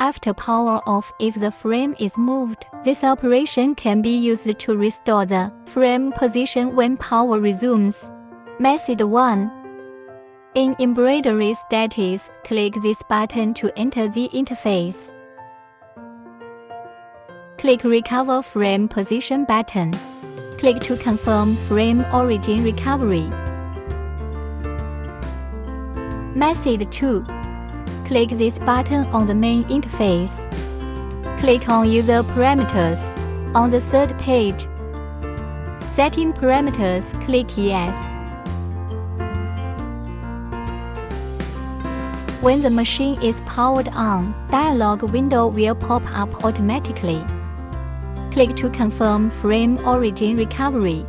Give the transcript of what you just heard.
after power off if the frame is moved. This operation can be used to restore the frame position when power resumes. Method 1. In embroidery status, click this button to enter the interface. Click Recover Frame Position button. Click to confirm frame origin recovery. Method 2. Click this button on the main interface. Click on User Parameters on the third page. Setting Parameters, click Yes. When the machine is powered on, dialog window will pop up automatically. Click to confirm frame origin recovery.